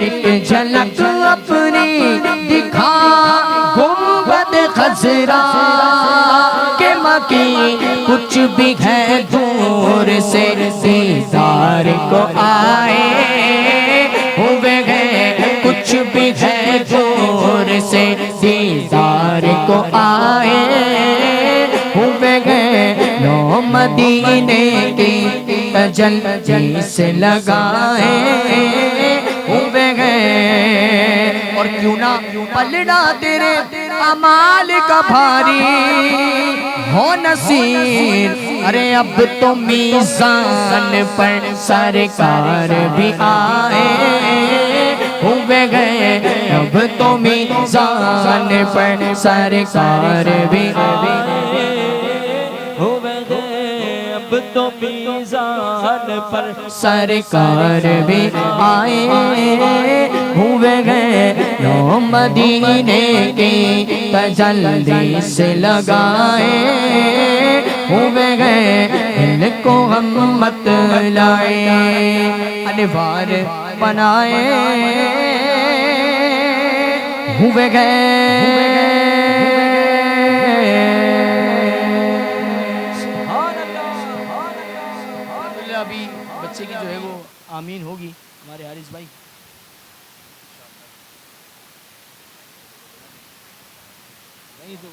ایک جھلک اپنی دکھا گنبد خضرا کہ مکی کچھ بھی ہے دور سے دیدار کو آئے ہوئے گئے کچھ بھی ہے دور سے دیدار کو آئے ہوئے گئے نو مدینے کی تجلی سے لگائے ہوئے گئے اور کیوں نہ پلڑا تیرے اعمال کا بھاری ہو نصیر ارے اب تو میزان پر سرکار بھی آئے ہوئے گئے اب تو میزان پر سرکار بھی آئے ہوئے گئے اب تو میزان پر سرکار بھی آئے ہوئے گئے نو مدینے کی تجلی سے لگائے ہوئے گئے ان کو ہم مت لائے انوار بنائے ہوئے گئے ابھی بچے کی جو ہے وہ آمین ہوگی ہمارے حارث بھائی نہیں تو